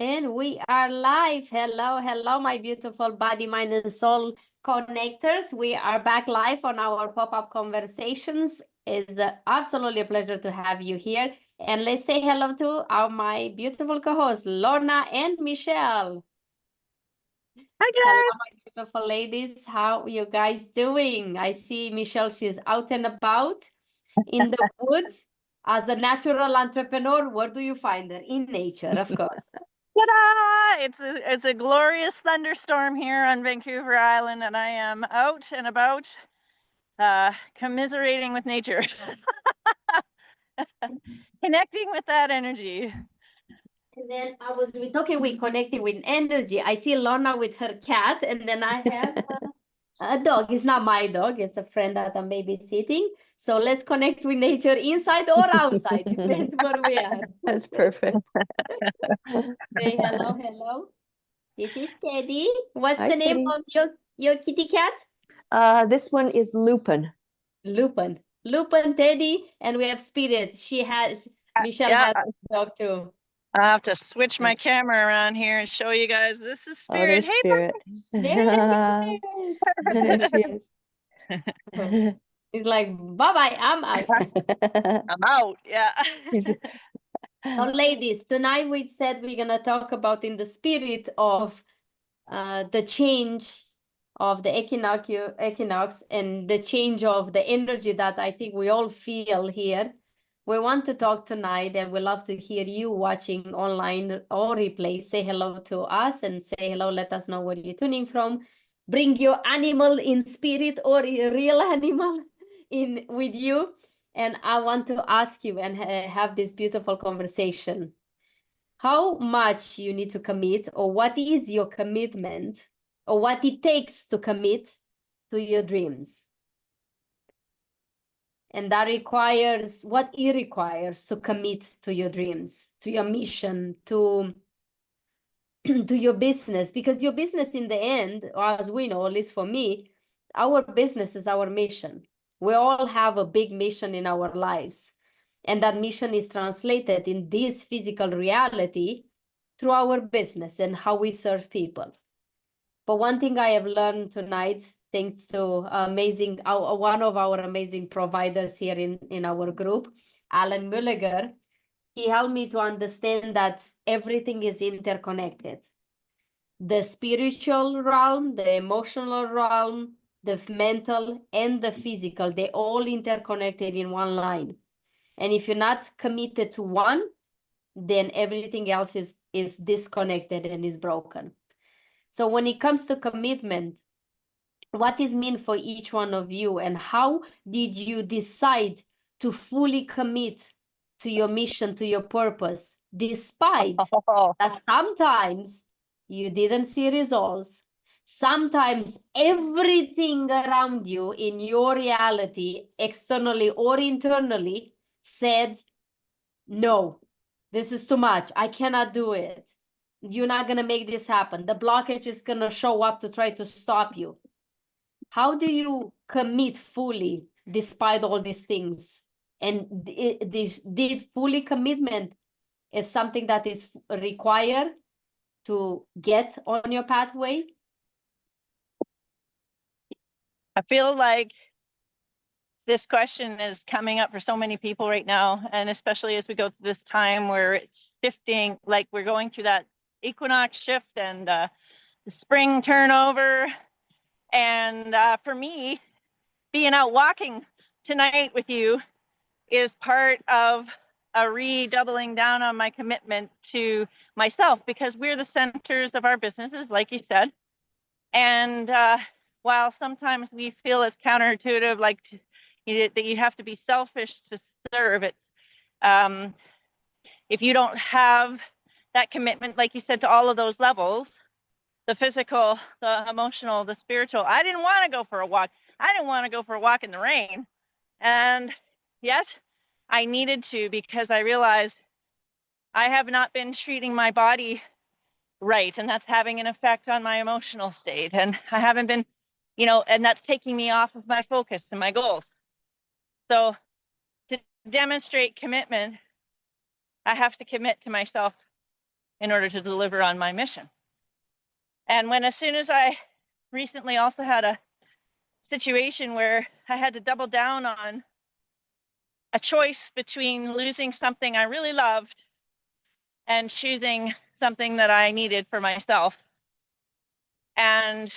And we are live. Hello, hello, my beautiful body, mind, and soul connectors. We are back live on our pop-up conversations. It's absolutely a pleasure to have you here. And let's say hello to my beautiful co-hosts, Lorna and Michelle. Hi Hello, guys. my beautiful ladies. How you guys doing? I see Michelle, she's out and about in the woods. As a natural entrepreneur, where do you find her? In nature, of course. Ta-da! It's a glorious thunderstorm here on Vancouver Island, and I am out and about, commiserating with nature, connecting with that energy. And then we talking, we connecting with energy. I see Lorna with her cat, and then I have a dog. It's not my dog, it's a friend that I'm babysitting. So let's connect with nature inside or outside, depends where we are. That's perfect. Say hello, hello. This is Teddy. What's Hi, the name Teddy. of your kitty cat? This one is Lupin. Lupin. Lupin, Teddy, and we have Spirit. Michelle Yeah. has a dog too. I have to switch my camera around here and show you guys. This is Spirit. Oh, there's Hey, Spirit. There she is. It's like, bye-bye, I'm out. I'm out. Yeah. So ladies, tonight we said we're going to talk about in the spirit of the change of the equinox and the change of the energy that I think we all feel here. We want to talk tonight, and we love to hear you watching online or replay. Say hello to us and say hello. Let us know where you're tuning from. Bring your animal in spirit or a real animal in with you. And I want to ask you and have this beautiful conversation. How much you need to commit, or what is your commitment, or what it takes to commit to your dreams? And that requires what it requires to commit to your dreams, to your mission, to to your business, because your business in the end, as we know, at least for me, our business is our mission. We all have a big mission in our lives, and that mission is translated in this physical reality through our business and how we serve people. But one thing I have learned tonight, thanks to one of our amazing providers here in our group, Alan Mulliger, he helped me to understand that everything is interconnected. The spiritual realm, the emotional realm, the mental, and the physical, they all interconnected in one line. And if you're not committed to one, then everything else is disconnected and is broken. So when it comes to commitment, what is mean for each one of you, and how did you decide to fully commit to your mission, to your purpose, despite that sometimes you didn't see results? Sometimes everything around you in your reality, externally or internally, said, no, this is too much. I cannot do it. You're not going to make this happen. The blockage is going to show up to try to stop you. How do you commit fully despite all these things? And did fully commitment is something that is required to get on your pathway? I feel like this question is coming up for so many people right now, and especially as we go through this time where it's shifting, like we're going through that equinox shift and the spring turnover. And for me, being out walking tonight with you is part of a redoubling down on my commitment to myself, because we're the centers of our businesses, like you said. And while sometimes we feel it's counterintuitive, like that you have to be selfish to serve it, if you don't have that commitment, like you said, to all of those levels, the physical, the emotional, the spiritual. I didn't want to go for a walk. I didn't want to go for a walk in the rain. And yet I needed to, because I realized I have not been treating my body right. And that's having an effect on my emotional state. And I haven't been, and that's taking me off of my focus and my goals. So to demonstrate commitment, I have to commit to myself in order to deliver on my mission. And as soon as I recently also had a situation where I had to double down on a choice between losing something I really loved and choosing something that I needed for myself. And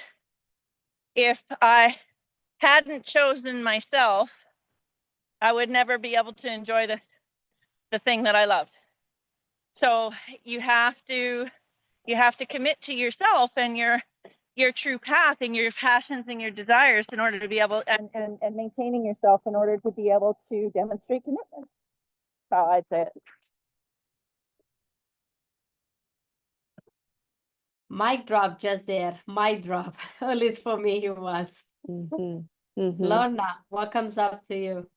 if I hadn't chosen myself, I would never be able to enjoy the thing that I loved. So you have to commit to yourself and your true path and your passions and your desires in order to be able and maintaining yourself in order to be able to demonstrate commitment. That's how I'd say it. Mic drop just there. Mic drop. At least for me, it was. Mhm, mhm. Lorna, what comes up to you?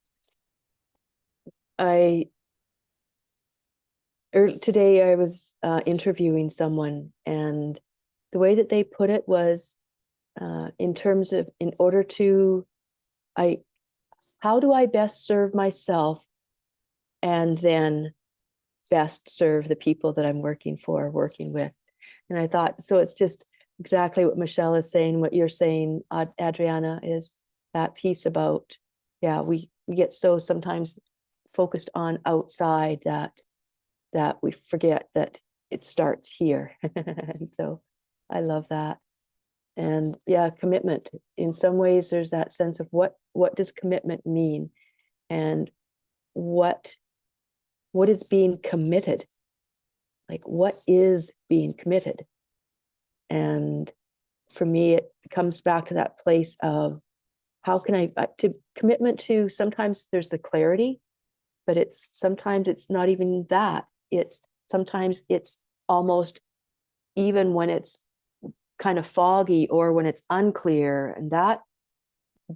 Today I was interviewing someone, and the way that they put it was in terms of how do I best serve myself and then best serve the people that I'm working with. And I thought, so it's just exactly what Michelle is saying, what you're saying, Adriana, is that piece about, yeah, we get so sometimes focused on outside that we forget that it starts here. And so I love that. And yeah, commitment. In some ways, there's that sense of what does commitment mean, and what is being committed? Like, what is being committed? And for me, it comes back to that place of how can I to commitment to, sometimes there's the clarity, but sometimes it's not even that. Sometimes it's almost, even when it's kind of foggy or when it's unclear, and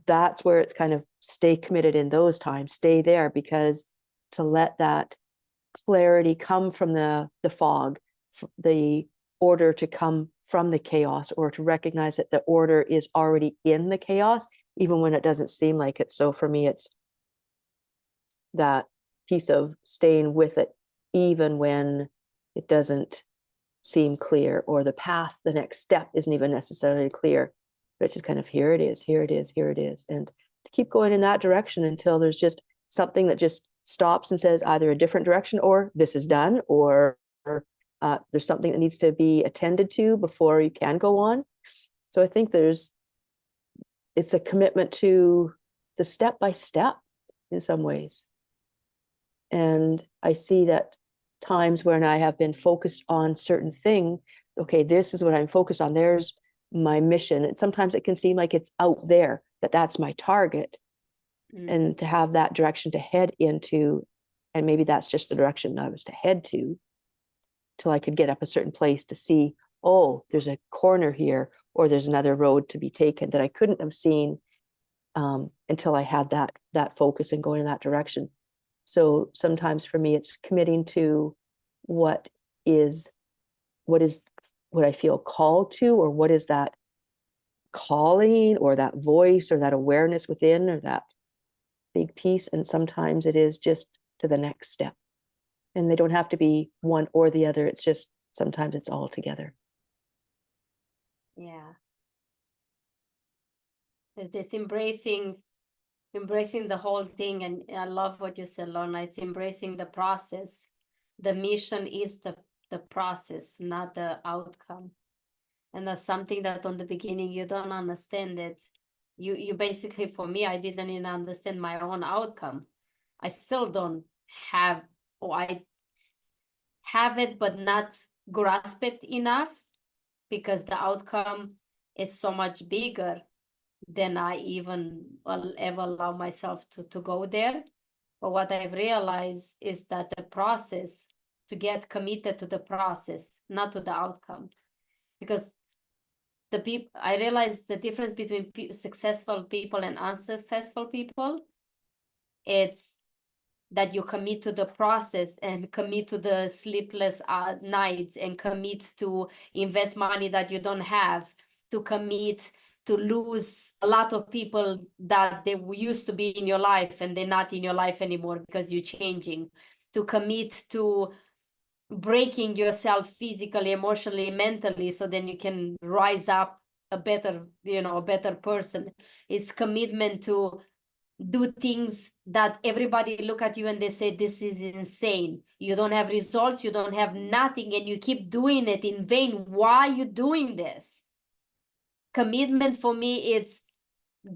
that's where it's kind of stay committed in those times, stay there, because to let that clarity come from the fog, the order to come from the chaos, or to recognize that the order is already in the chaos, even when it doesn't seem like it. So for me, it's that piece of staying with it, even when it doesn't seem clear, or the path, the next step isn't even necessarily clear, but it's just kind of, here it is, here it is, here it is. And to keep going in that direction until there's just something that just stops and says either a different direction, or this is done, or there's something that needs to be attended to before you can go on. So I think it's a commitment to the step by step in some ways. And I see that times when I have been focused on certain thing, okay, this is what I'm focused on, there's my mission. And sometimes it can seem like it's out there, that's my target. And to have that direction to head into, and maybe that's just the direction I was to head to, till I could get up a certain place to see, oh, there's a corner here, or there's another road to be taken that I couldn't have seen until I had that focus and going in that direction. So sometimes for me, it's committing to what I feel called to, or what is that calling, or that voice, or that awareness within, or that big piece. And sometimes it is just to the next step, and they don't have to be one or the other. It's just sometimes it's all together. Yeah. It's embracing the whole thing. And I love what you said, Lorna. It's embracing the process. The mission is the process, not the outcome. And that's something that on the beginning you don't understand it. You basically, for me, I didn't even understand my own outcome. I still don't have, or I have it, but not grasp it enough, because the outcome is so much bigger than I even will ever allow myself to go there. But what I've realized is that the process, to get committed to the process, not to the outcome. Because I realized the difference between successful people and unsuccessful people. It's that you commit to the process, and commit to the sleepless nights, and commit to invest money that you don't have, to commit to lose a lot of people that they used to be in your life and they're not in your life anymore because you're changing, to commit to breaking yourself physically, emotionally, mentally, so then you can rise up a better, a better person. It's commitment to do things that everybody look at you and they say, this is insane. You don't have results, you don't have nothing, and you keep doing it in vain. Why are you doing this? Commitment for me, it's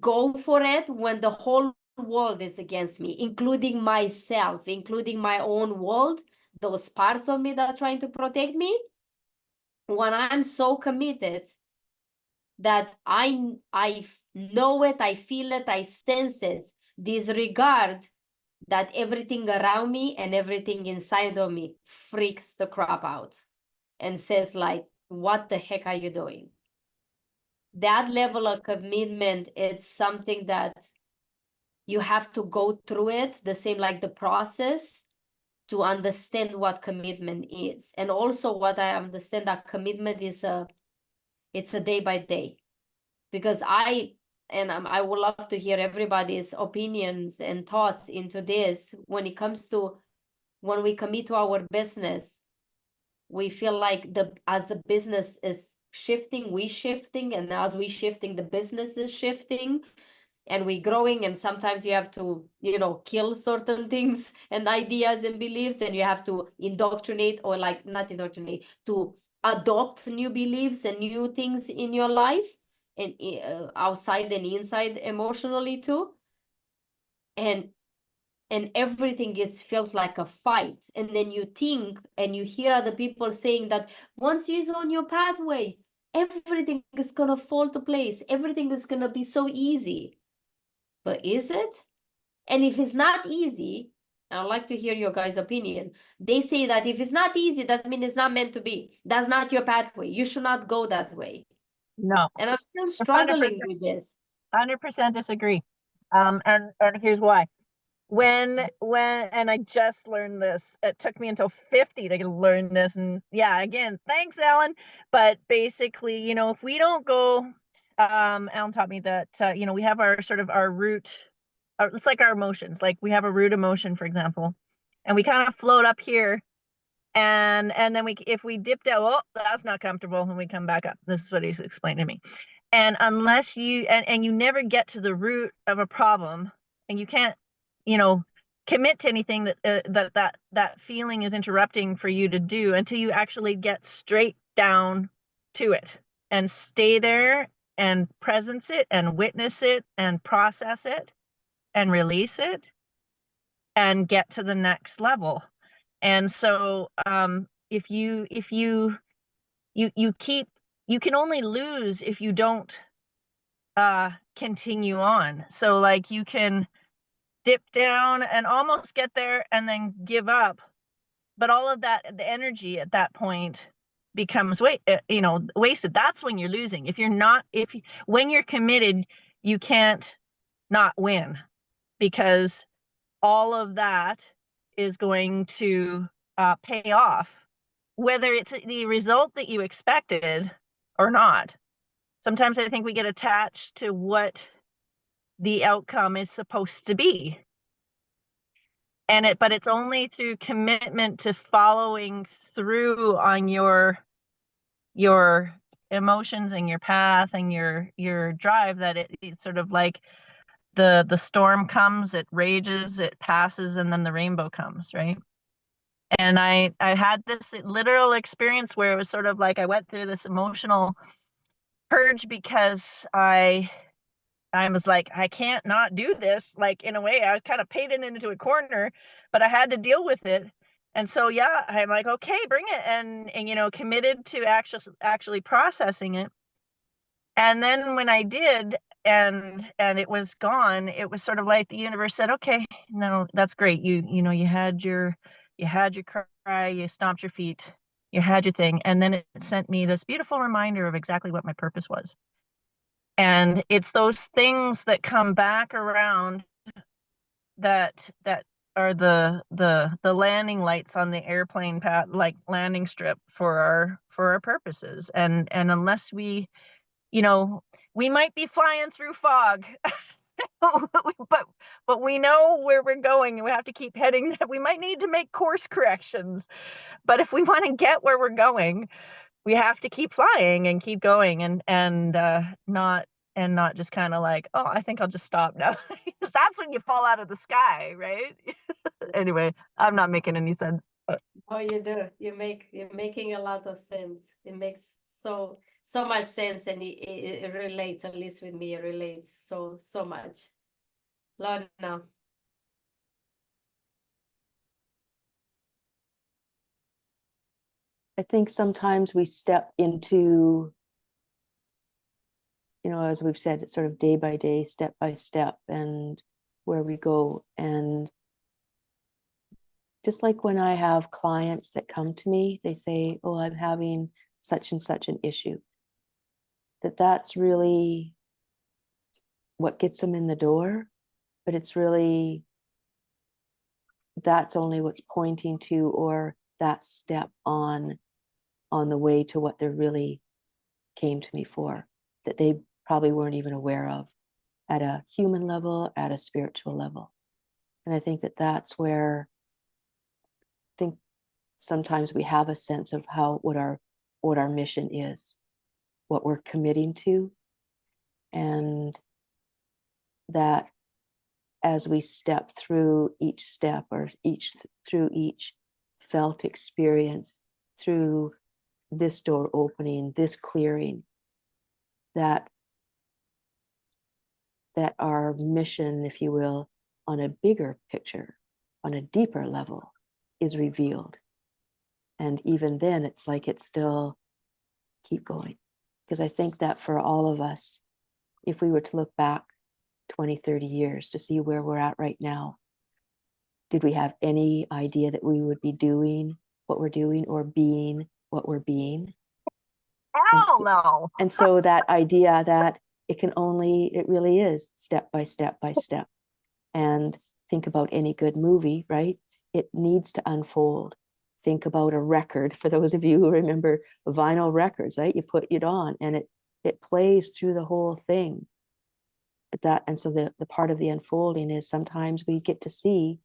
go for it when the whole world is against me, including myself, including my own world, those parts of me that are trying to protect me. When I'm so committed that I know it, I feel it, I sense it, disregard that everything around me and everything inside of me freaks the crap out and says like, what the heck are you doing? That level of commitment, it's something that you have to go through it, the same like the process, to understand what commitment is. And also what I understand that commitment is it's a day by day. Because I would love to hear everybody's opinions and thoughts into this. When it comes to when we commit to our business, we feel like as the business is shifting, and as we shifting, the business is shifting, and we growing, and sometimes you have to, kill certain things and ideas and beliefs, and you have to indoctrinate, or like not indoctrinate, to adopt new beliefs and new things in your life, and outside and inside emotionally too. And everything feels like a fight. And then you think and you hear other people saying that once you're on your pathway, everything is going to fall to place. Everything is going to be so easy. But is it? And if it's not easy, I'd like to hear your guys' opinion. They say that if it's not easy, doesn't mean it's not meant to be. That's not your pathway. You should not go that way. No. And I'm still struggling with this. 100% disagree. And here's why. When and I just learned this, it took me until 50 to learn this, and yeah, again, thanks, Alan. But basically, if we don't go, Alan taught me that we have our sort of our root, it's like our emotions, like we have a root emotion, for example, and we kind of float up here, and then if we dip down, oh, that's not comfortable, and we come back up. This is what he's explained to me. And unless you and you never get to the root of a problem, and you can't commit to anything that feeling is interrupting for you to do until you actually get straight down to it and stay there and presence it and witness it and process it and release it and get to the next level. And so if you can only lose if you don't continue on. So like you can dip down and almost get there and then give up, but all of that, the energy at that point becomes wasted. That's when you're losing. When you're committed, you can't not win, because all of that is going to pay off, whether it's the result that you expected or not. Sometimes I think we get attached to what the outcome is supposed to be. But it's only through commitment to following through on your emotions and your path and your drive that it's sort of like the storm comes, it rages, it passes, and then the rainbow comes, right? And I had this literal experience where it was sort of like I went through this emotional purge because I was like, I can't not do this. Like, in a way, I was kind of painted into a corner, but I had to deal with it. And so, yeah, I'm like, okay, bring it. And committed to actually processing it. And then when I did, and it was gone, it was sort of like the universe said, okay, no, that's great. You had your cry, you stomped your feet, you had your thing. And then it sent me this beautiful reminder of exactly what my purpose was. And it's those things that come back around that are the landing lights on the airplane path, like landing strip for our purposes. And unless we might be flying through fog but we know where we're going, and we have to keep heading. We might need to make course corrections, but if we want to get where we're going, we have to keep flying and keep going, and not just kind of like, oh, I think I'll just stop now. 'Cause that's when you fall out of the sky, right? Anyway, I'm not making any sense. Oh, you do. You're making a lot of sense. It makes so much sense, and it relates, at least with me, it relates so much. Lorna. I think sometimes we step into, as we've said, it's sort of day by day, step by step, and where we go. And just like when I have clients that come to me, they say, oh, I'm having such and such an issue. That's really what gets them in the door, but it's really, that's only what's pointing to, or that step on the way to what they really came to me for, that they probably weren't even aware of at a human level, at a spiritual level. And I think that that's where I think sometimes we have a sense of what our mission is, what we're committing to, and that as we step through each step, or through each felt experience, through this door opening, this clearing, that our mission, if you will, on a bigger picture, on a deeper level, is revealed. And even then, it's like it's still keep going. Because I think that for all of us, if we were to look back 20, 30 years to see where we're at right now, did we have any idea that we would be doing what we're doing, or being what we're being? Hell no. And so that idea that it really is step by step by step. And think about any good movie, right? It needs to unfold. Think about a record, for those of you who remember vinyl records, right? You put it on and it plays through the whole thing. And so the part of the unfolding is sometimes we get to see,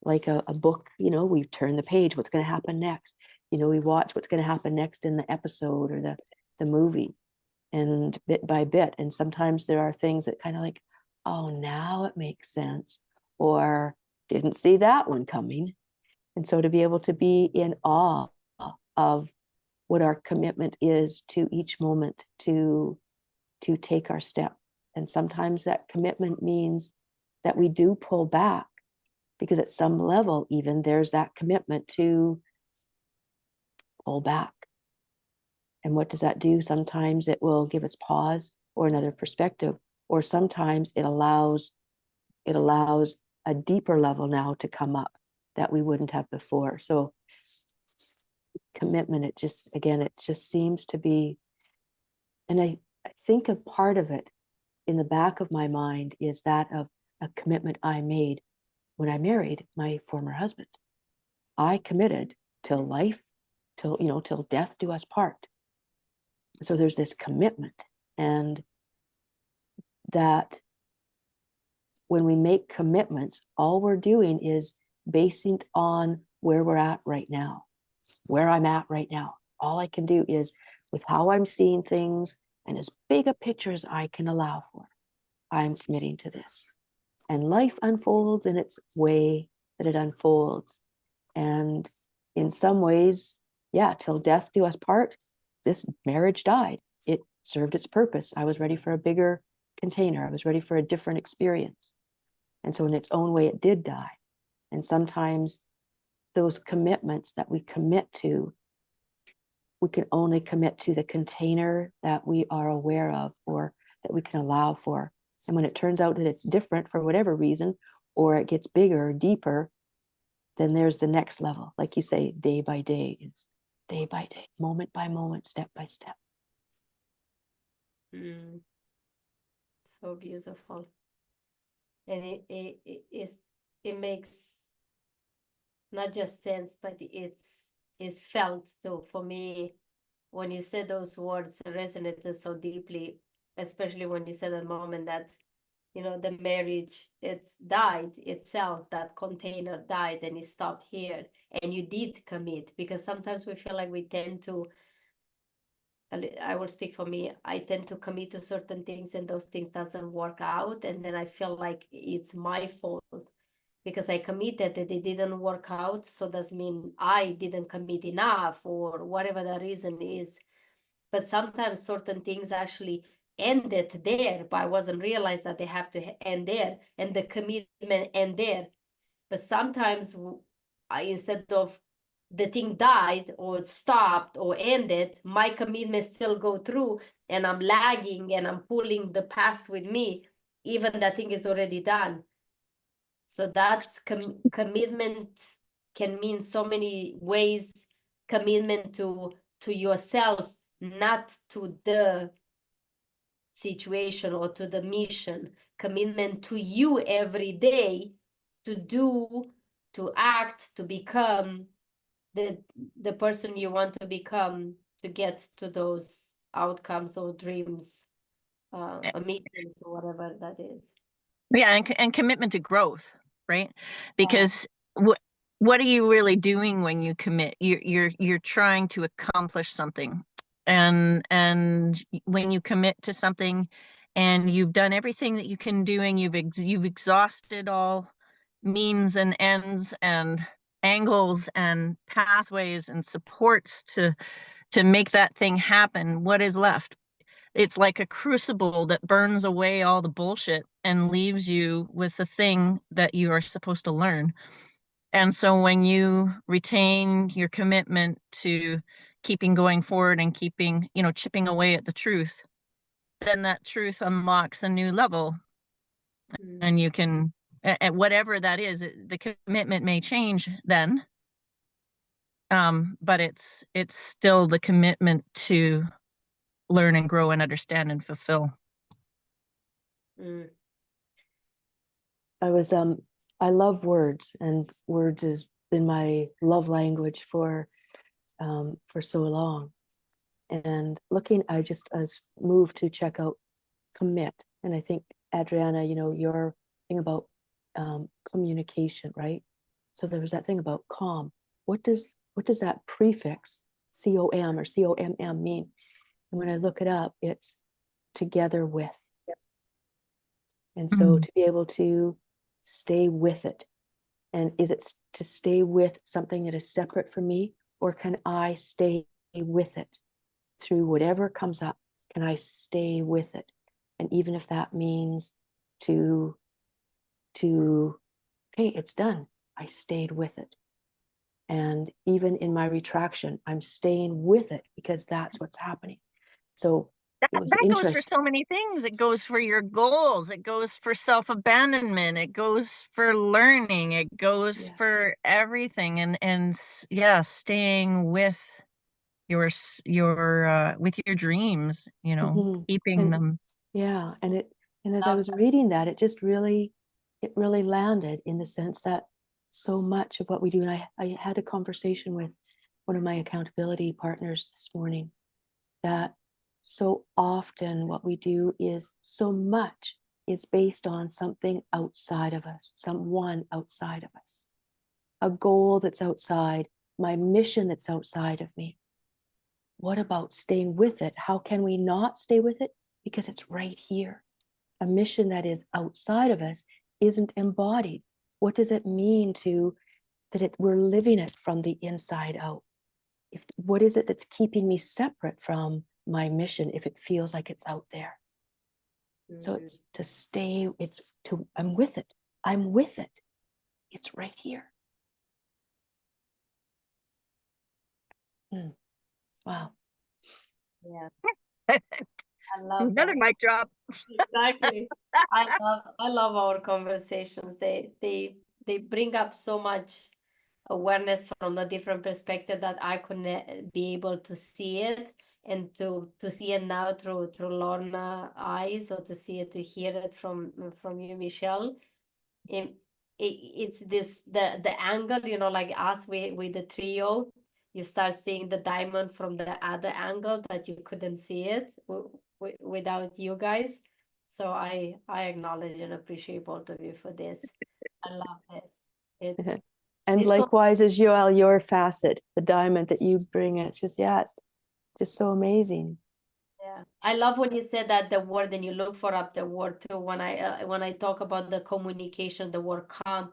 like a book, we turn the page, what's going to happen next? We watch what's going to happen next in the episode or the movie, and bit by bit. And sometimes there are things that kind of like, oh, now it makes sense, or didn't see that one coming. And so to be able to be in awe of what our commitment is to each moment, to take our step. And sometimes that commitment means that we do pull back, because at some level, even, there's that commitment to pull back. And what does that do? Sometimes it will give us pause or another perspective, or sometimes it allows a deeper level now to come up that we wouldn't have before. So commitment, it just seems to be, and I think a part of it in the back of my mind is that of a commitment I made when I married my former husband. I committed till life, till death do us part. So there's this commitment, and that when we make commitments, all we're doing is basing it on where we're at right now, where I'm at right now. All I can do is, with how I'm seeing things and as big a picture as I can allow for, I'm committing to this. And life unfolds in its way that it unfolds. And in some ways, yeah, till death do us part, this marriage died. It served its purpose. I was ready for a bigger container. I was ready for a different experience. And so in its own way, it did die. And sometimes those commitments that we commit to, we can only commit to the container that we are aware of, or that we can allow for. And when it turns out that it's different for whatever reason, or it gets bigger, deeper, then there's the next level. Like you say, day by day, it's day by day, moment by moment, step by step. So beautiful. And it makes not just sense, but it's felt too. For me, when you said those words, it resonated so deeply, especially when you said at the moment that you know, the marriage, it's died itself, that container died and it stopped here, and you did commit. Because sometimes we feel like we tend to, I will speak for me, I tend to commit to certain things and those things doesn't work out, and then I feel like it's my fault because I committed and it didn't work out. So does mean I didn't commit enough or whatever the reason is. But sometimes certain things actually ended there, but I wasn't realized that they have to end there, and the commitment end there. But sometimes instead of the thing died or it stopped or ended, my commitment still go through, and I'm lagging and I'm pulling the past with me, even that thing is already done. So that's commitment can mean so many ways. Commitment to yourself, not to the situation or to the mission. Commitment to you every day, to do, to act, to become the person you want to become, to get to those outcomes or dreams, ambitions or whatever that is. Yeah, and commitment to growth, right? Because what are you really doing when you commit? You're trying to accomplish something, and when you commit to something, and you've done everything that you can do, and you've exhausted all means and ends and angles and pathways and supports to make that thing happen, what is left? It's like a crucible that burns away all the bullshit and leaves you with the thing that you are supposed to learn. And so when you retain your commitment to keeping going forward and keeping, chipping away at the truth, then that truth unlocks a new level. And you can, and whatever that is, the commitment may change then. But it's still the commitment to learn and grow and understand and fulfill. I love words, and words has been my love language for so long. And I was moved to check out commit. And I think, Adriana, your thing about communication, right? So there was that thing about calm. What does that prefix COM or COMM mean? And when I look it up, it's together with. And so to be able to stay with it, and is it to stay with something that is separate from me, or can I stay with it through whatever comes up? Can I stay with it? And even if that means okay, it's done, I stayed with it. And even in my retraction, I'm staying with it because that's what's happening. So that goes for so many things. It goes for your goals. It goes for self-abandonment. It goes for learning. It goes for everything. And staying with your dreams, keeping them. Yeah. And as I was reading that, it really landed in the sense that so much of what we do, and I had a conversation with one of my accountability partners this morning, that so often what we do is so much is based on something outside of us, someone outside of us, a goal that's outside, my mission that's outside of me. What about staying with it? How can we not stay with it? Because it's right here. A mission that is outside of us isn't embodied. What does it mean we're living it from the inside out? What is it that's keeping me separate from my mission if it feels like it's out there? So it's to stay, I'm with it. I'm with it. It's right here. Wow. Yeah. I love Another that. mic drop. Exactly. I love our conversations. They bring up so much awareness from a different perspective that I couldn't be able to see it, and to see it now through Lorna eyes, or to see it, to hear it from you, Michelle. It's this the angle, like us with the trio, you start seeing the diamond from the other angle that you couldn't see it without you guys. So I acknowledge and appreciate both of you for this. I love this. It's And This one- likewise as Yoel, your facet, the diamond that you bring, it's just, yeah, it's just so amazing. Yeah, I love when you said that the word and you look for up the word too. When I talk about the communication, the word come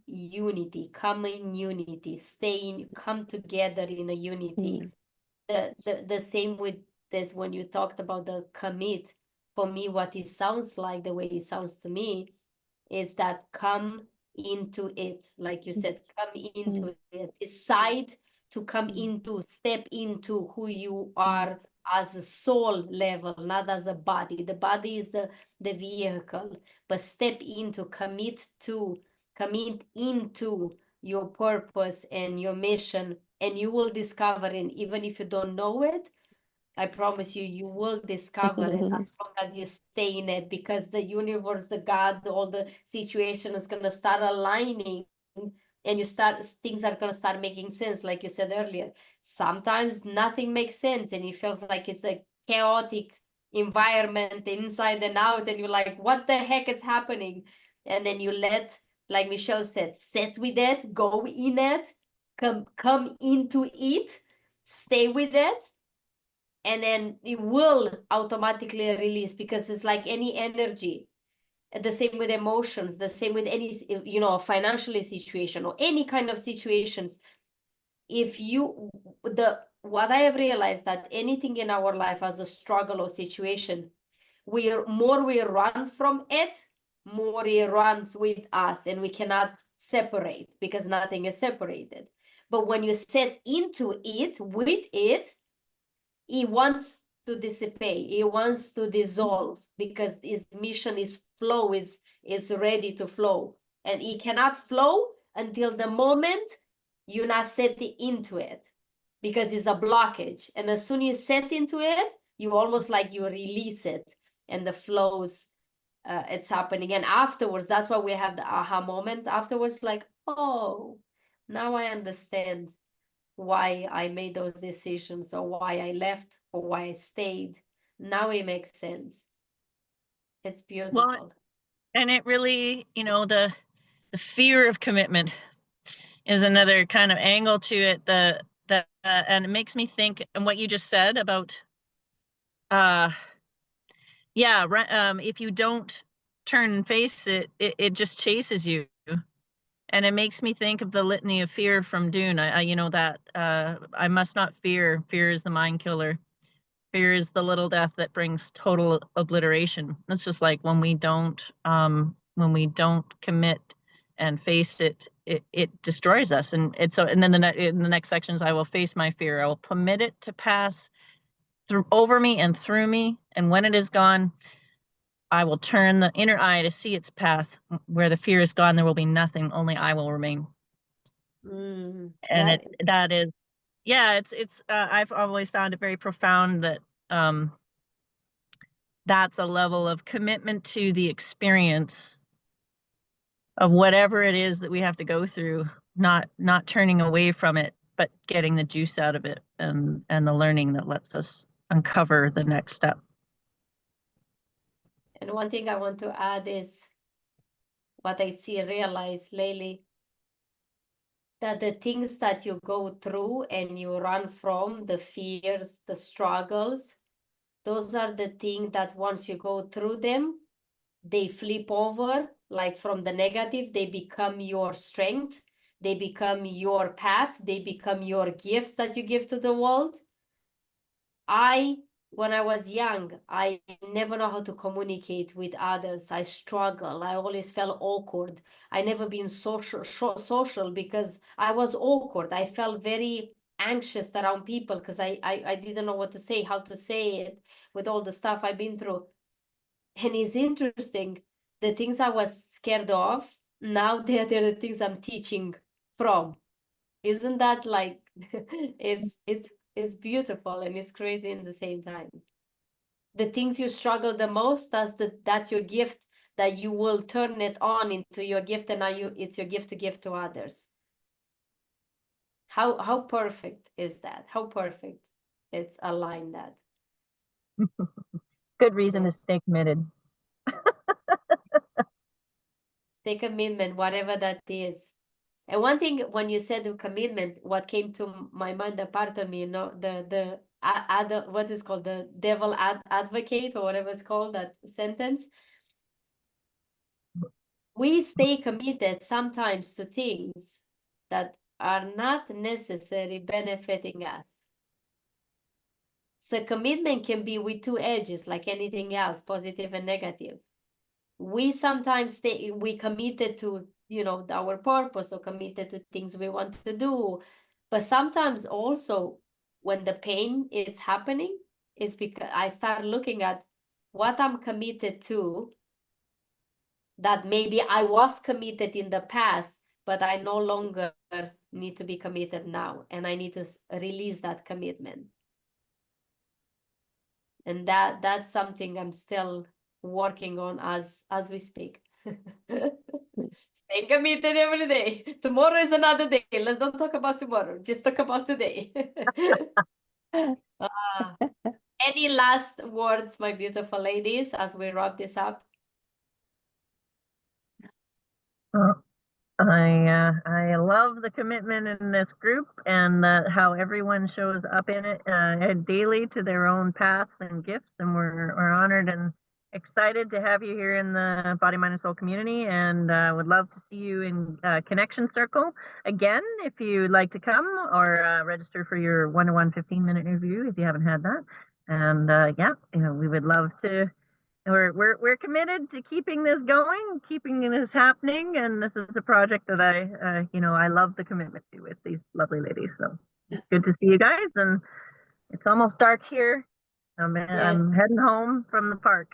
unity, come in unity, come together in a unity. The same with this when you talked about the commit. For me, what it sounds like, the way it sounds to me, is that come into it, like you said, come into it, decide to come into, step into who you are as a soul level, not as a body. The body is the vehicle, but step into, commit into your purpose and your mission, and you will discover it. Even if you don't know it, I promise you, you will discover it as long as you stay in it, because the universe, the God, all the situation is going to start aligning, and things are going to start making sense. Like you said earlier, sometimes nothing makes sense and it feels like it's a chaotic environment inside and out, and you're like, what the heck is happening? And then you let, like Michelle said, sit with it, go in it, come into it, stay with it, and then it will automatically release, because it's like any energy. The same with emotions, the same with any, financial situation or any kind of situations. What I have realized, that anything in our life as a struggle or situation, more we run from it, more it runs with us, and we cannot separate, because nothing is separated. But when you set into it, with it, he wants to dissipate, he wants to dissolve, because his mission is flow, is ready to flow, and he cannot flow until the moment you not set into it, because it's a blockage. And as soon as you set into it, you almost like you release it, and the flows, it's happening. And afterwards, that's why we have the aha moments afterwards, like, oh, now I understand why I made those decisions, or why I left, or why I stayed. Now it makes sense. It's beautiful. And it really, the fear of commitment is another kind of angle to it. And it makes me think, and what you just said about, if you don't turn and face it, it just chases you. And it makes me think of the litany of fear from Dune. I must not fear. Fear is the mind killer. Fear is the little death that brings total obliteration. It's just like when we don't commit and face it, it destroys us. And then in the next sections, I will face my fear. I will permit it to pass over me and through me. And when it is gone, I will turn the inner eye to see its path. Where the fear is gone, there will be nothing. Only I will remain. And I've always found it very profound that that's a level of commitment to the experience of whatever it is that we have to go through, not turning away from it, but getting the juice out of it, and the learning that lets us uncover the next step. And one thing I want to add is what I realize lately, that the things that you go through and you run from, the fears, the struggles, those are the things that once you go through them, they flip over, like from the negative, they become your strength, they become your path, they become your gifts that you give to the world. When I was young, I never know how to communicate with others. I struggle. I always felt awkward. I never been social because I was awkward. I felt very anxious around people because I didn't know what to say, how to say it, with all the stuff I've been through. And it's interesting, the things I was scared of, now they're the things I'm teaching from. Isn't that like, it's beautiful and it's crazy in the same time. The things you struggle the most, that's your gift, that you will turn it on into your gift, and now it's your gift to give to others. How perfect is that? How perfect it's aligned that. Good reason to stay committed. Stay commitment, whatever that is. And one thing, when you said the commitment, what came to my mind, the part of me, you know, the what is called the devil advocate or whatever it's called, that sentence. We stay committed sometimes to things that are not necessarily benefiting us. So commitment can be with two edges, like anything else, positive and negative. We sometimes we committed to, you know, our purpose, or committed to things we want to do. But sometimes also when the pain is happening, is because I start looking at what I'm committed to, that maybe I was committed in the past, but I no longer need to be committed now, and I need to release that commitment. And that's something I'm still working on as we speak. Stay committed every day. Tomorrow is another day. Let's don't talk about tomorrow. Just talk about today. Any last words, my beautiful ladies, as we wrap this up? I love the commitment in this group, and how everyone shows up in it daily to their own paths and gifts, and we're honored and excited to have you here in the Body, Mind, and Soul community, and would love to see you in Connection Circle again if you'd like to come, or register for your one-to-one 15-minute interview if you haven't had that. And yeah, you know, we would love to. We're committed to keeping this going, keeping this happening, and this is a project that I love the commitment to with these lovely ladies. So it's good to see you guys, and it's almost dark here. I'm heading home from the park.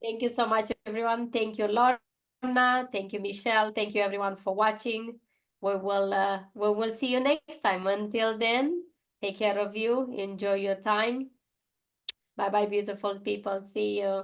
Thank you so much, everyone. Thank you, Lorna. Thank you, Michelle. Thank you, everyone, for watching. We will see you next time. Until then, take care of you. Enjoy your time. Bye-bye, beautiful people. See you.